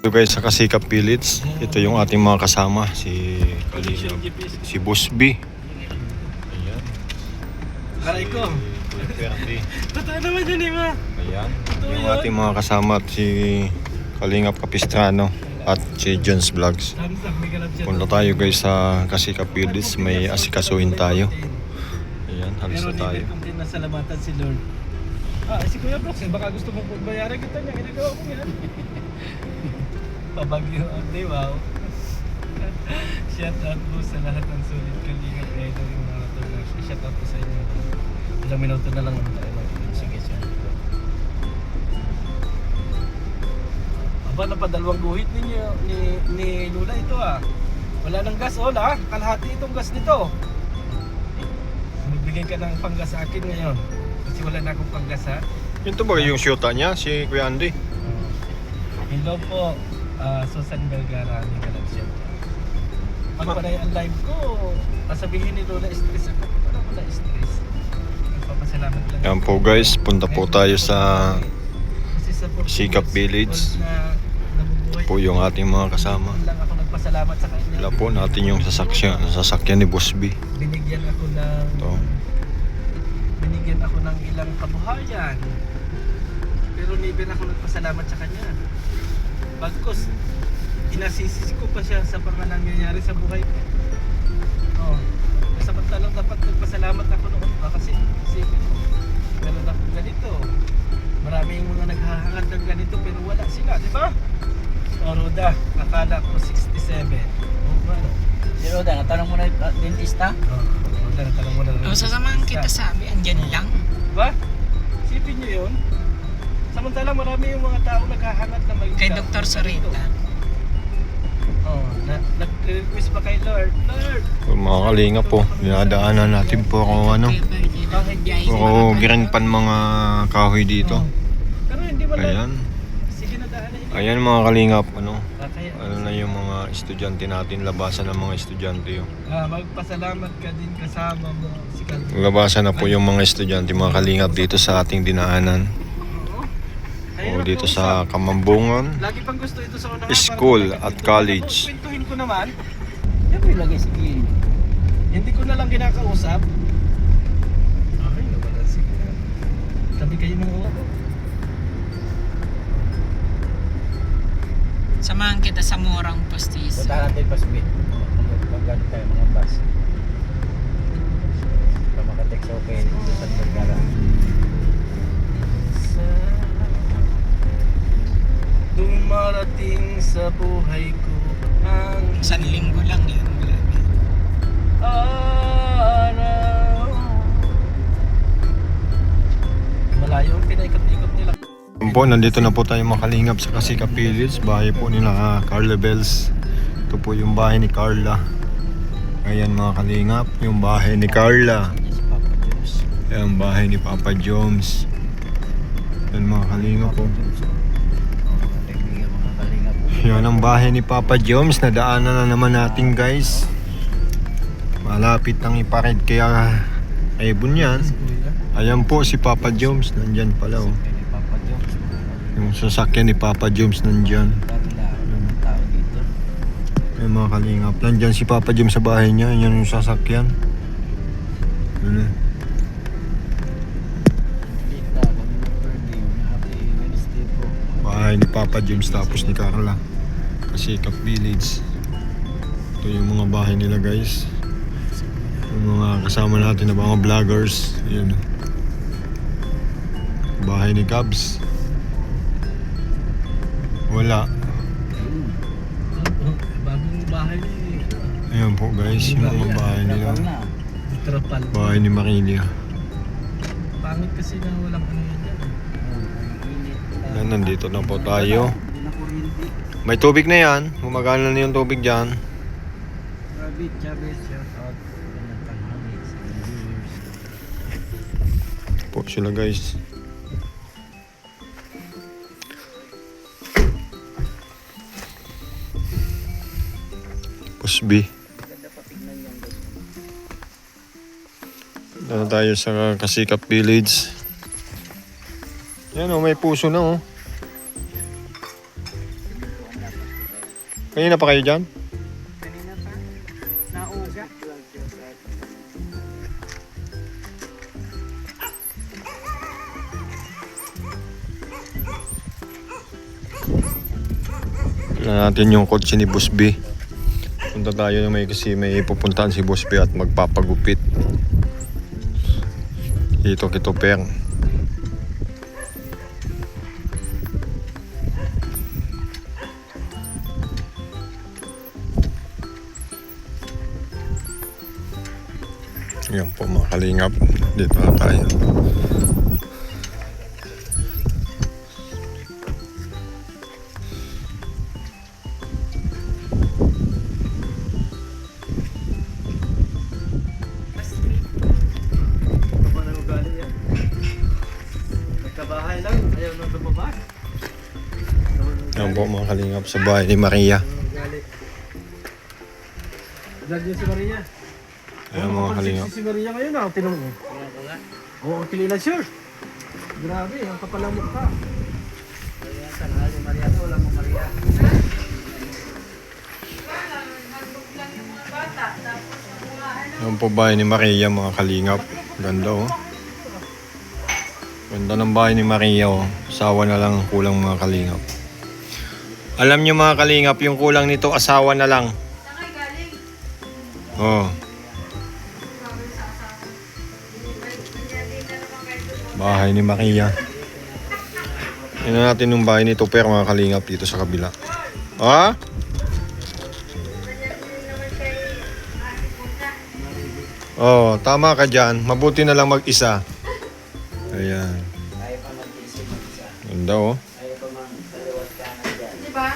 Ito guys sa Kasikap Village, ito yung ating mga kasama, si Boss B. Ayan. Aray ko. Si Totoo naman yun, Ima. Ayan. Yung ating mga kasama at si Kalingap Capistrano at si Jones Vlogs. Punta tayo guys sa Kasikap Village, may asikasuhin tayo. Ayan, halos na tayo. Pero hindi nasalamatan si Lord. Si Kuya Brox, baka gusto mong bayaran kita niya. Ginagawa ko yan. Pabagyo, di wow. Shout out po sa lahat ng sulit Kalingap idol yung mga natulog. Shout out po sa inyo. Ilang minuto na lang naman tayo. Sige siya. Aba, napadalawang guhit ninyo ni Lula ito Wala nang gas, wala. Kalahati itong gas nito. Magbigay ka ng panggas sa akin ngayon. Kasi wala na akong panggas Yun to ba yung syota niya, si Kuya Andy? Hello po, Susan Vergara, ni Kalabsyan. Pag panay ang live ko, sabihin ni Lola, stress ako. Ano wala stress? Nagpapasalamat lang. Yan po guys, punta po tayo sa Kasi sa Sikap Village. nabubuhay po yung ating mga kasama. lang ako nagpasalamat sa kanya. Wala po natin yung sasakyan ni Boss B. Binigyan ako ng Ito. binigyan ako ng ilang kabuhayan. Pero never ako nagpasalamat sa kanya. Bagkus, inasisi ko pa siya sa mga nangyayari sa buhay ko. Samantalang dapat nagpasalamat ako noon kasi isipin ko, meron akong ganito. Maraming mga naghahangad ng ganito pero wala sila, di ba? Roda, akala ko 67. Ano? Si Roda, natanong mo na dentista? Roda, natanong mo na. Sasamahan kita sabi, andyan lang. Ba? Isipin nyo yun? Samantalang marami yung mga tao naghahangad na maging Kay Dr. Sarita. Nag-request pa kay Lord. Lord! Mga kalinga po, dinadaanan natin po kung ano. O giringpan mga kahoy dito. Pero hindi mo Ayan. Sige na daanan. Ayan mga kalingap, ano Kaya, na yung mga estudyante natin, labasan ng mga estudyante yun. magpasalamat ka din kasama mo si Kalingap. Labasan na po yung mga estudyante, mga kalingap dito sa ating dinaanan. O dito sa Kamambungan Lagi pang gusto ito sa unang School at College. Pintuhin ko naman. Yan mo ilagay sa gilid. Hindi ko na lang kinakausap. Okay, nawala sige. Tabi kayo ng ulo. Samahan kita sa murang postis. Punta natin pa speed. Magano tayo mga bus. Para makatext okay. Susan Vergara. Dumarating sa buhay ko ang Isang linggo lang yun. araw. Malayo ang pinaikot-ikot nila. Yun po, nandito na po tayo mga kalingap sa Kasikap Village, bahay po nila Carla Bells. Ito po yung bahay ni Carla. Ayan mga kalingap, yung bahay ni Carla. Si Papa Jones. Ayan bahay ni Papa Jones. Ayan mga kalingap po. Mga kalinga po. Yan ang bahay ni Papa Jones, nadaanan na naman natin guys. Malapit nang iparid kaya Ebon yan. Ayan po si Papa Jones, nandyan pala oh. Ni Papa Jones. Yung sasakyan ni Papa Jones nandyan. Carla. Ang tao dito. Ay mga kalingap, nandyan si Papa Jones sa bahay niya, yan yung sasakyan. Ano? Lita. Kami birthday. Happy Wednesday po. Bahay ni Papa James tapos ni Carla. Kasikap Village. Ito yung mga bahay nila guys. Yung mga kasama natin na mga vloggers. Ayan. Bahay ni Cubs. Wala. Bagong bahay ni Ayan po guys, yung mga bahay nila. Trapal. Bahay ni Marilia. Pangit kasi na walang ano yan dyan. Ayan, nandito na po tayo. Hindi na kuryente. May tubig na yan. Gumagana na yung tubig dyan. Rabbit, Chavez, shout out. Magandang tanghali sa mga viewers. Po sila guys. Pusbi. Dito tayo sa Kasikap Village. Yan oh, may puso na oh. Kanina pa kayo dyan? Kanina pa. Nauga. Tignan natin yung kotse ni Boss B. Punta tayo na kasi may pupuntahan si Boss B at magpapagupit. Dito kito per. Yan po mga kalingap. Dito na tayo. Kapag nang ugali yan. Nagkabahay lang. Ayaw nang lumabas. Yan po mga kalingap sa bahay ni Maria. Ugali. Vlog yun si Maria. Ayan mga kalingap. Si Maria ngayon ah. Tinong mo. Oo, kilala sure. Grabe, ang kapal ang mukha. Maria, tanghali. Maria to, wala mo Maria. Yan po bahay ni Maria mga kalingap. Ganda oh. Ganda ng bahay ni Maria oh. Asawa na lang ang kulang mga kalingap. Alam nyo mga kalingap, yung kulang nito asawa na lang. Oh. Bahay ni Maria. Tingnan natin yung bahay nito pero mga kalingap dito sa kabila. Ha? Oh, tama ka dyan. Mabuti na lang mag-isa. Ayan. Ayaw pa mag-isip mag-isa. Ganda oh. Ayaw pa mag-taliwat ka na dyan. Diba?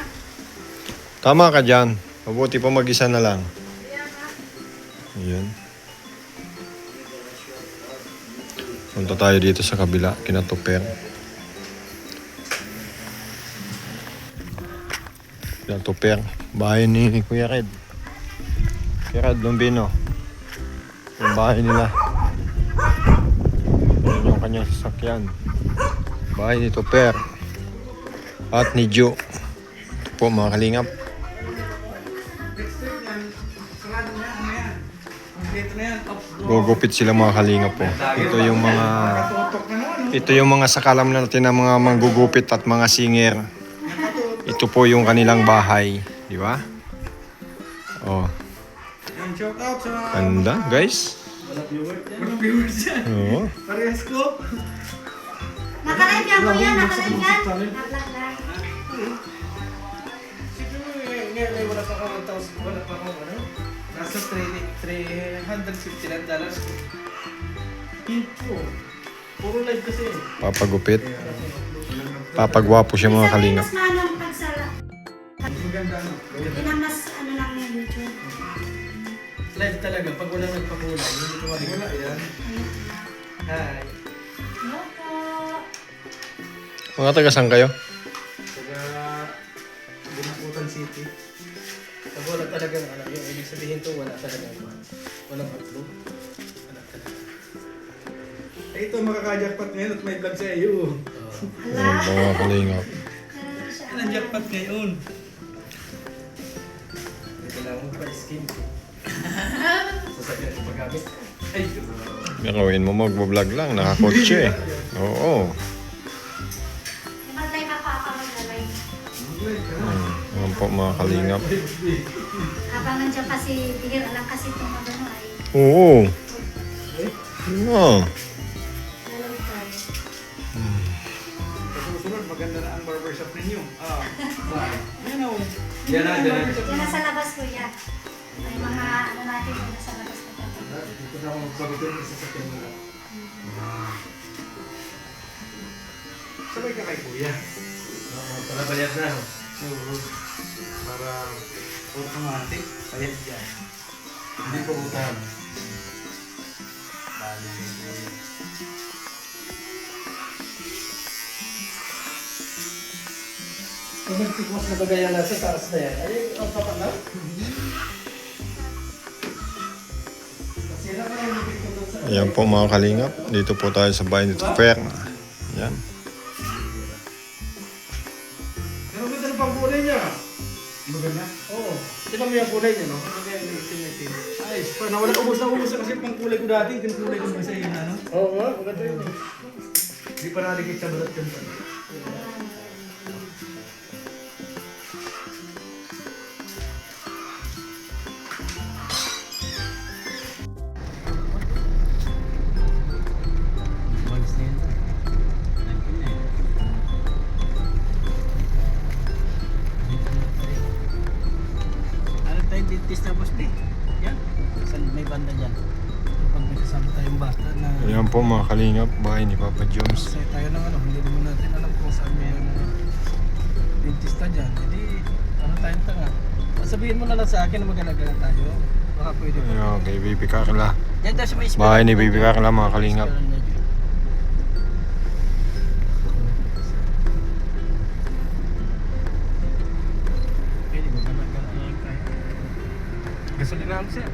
Tama ka dyan. Mabuti pa mag-isa na lang. Ayan. Punta tayo dito sa kabila, kinatuper. Kinatuper. Bahay ni Kuya Red. Kuya Red Lombino. Yung bahay nila. Yan yung kanyang sasakyan. Bahay ni Tuper. At ni Joe. Ito po mga kalingap. Gugupit sila mga kalingap po. Ito yung mga sakalam natin na mga manggugupit at mga singer. Ito po yung kanilang bahay, di ba? Oh. Shout out sa Ganda, guys. walang viewers yan. Oo. Parehas ko. Nakalive yan, kuya. Nakalive yan. Nag-vlog lang. Siguro ngayon wala pa ka 1,000. Wala pa ako ano. Nasa $350 lang dollars. Info. Puro live kasi. Papagupit. Papagwapo siya mga kalingap. Mas maano ang pagsala. Maganda no. Yun ang mas ano lang yung YouTube. Live talaga. Pag wala nagpakulay, hindi ko wala yan. Hi. Hello po. Mga taga saan kayo? Taga Binaputan City. Pag wala talagang ano, yung ibig sabihin to wala talagang walang upload. Wala talaga. Ay, ito makaka-jackpot ngayon at may vlog sa iyo. Ayan po mga kalingap. Meron siya. Ang jackpot ngayon. Ito lang mo pa skin. Sasakyan sa paggamit. Ay, Gagawin mo mag-vlog lang, nakakotse eh. Oo. Mag-live ako mag-live. Ayan po mga kalingap. Habang nandiyan kasi, bihira lang kasi itong ano ay Oo. Oo. lalawit tayo. Sa susunod, maganda na ang barbershop ninyo. Yan o. yan na, yan na. Yan nasa labas kuya. May mga ano natin yung nasa labas na tayo. Dito na ako magbabitin ng sasakyan mo lang. Sabay ka kay kuya. Para bayad na. Para automatic. Bayad yan. Hindi po utang. Pag nagtikwas na bagay na sa taas na yan, ay, ang kapanaw. Kasi na pa yung lupit ko doon sa... Ayan po mga kalingap. Dito po tayo sa bahay ni Tuper. Ayan. Pero ganda ng pangkulay niya. Maganda? Oo. Tignan mo yung kulay niya, no? Ano kaya yung itim-itim? Ayos pa, nawala, ubos na kasi pang kulay ko dati, kinukulay ko sa iyo na, no? Oo nga, maganda yun. Hindi pa naligit sa balat yun pa. Bags na yun. Nandun na eh. Ano tayong dentist na boss di? Yan. Saan may banda dyan? Kapag may kasama tayong bata na Ayan po mga kalingap, bahay ni Papa Jones. say tayo ng ano, hindi naman natin alam kung saan may dentista dyan. Hindi, ano tayong tanga. Sabihin mo na lang sa akin na mag-alaga na tayo. Baka pwede pa. Ayan, kay Baby Kakla. Yan daw sa may Bahay ni Baby Kakla mga kalingap. Pwede ba mag-alaga tayo? Gasolinahan siya.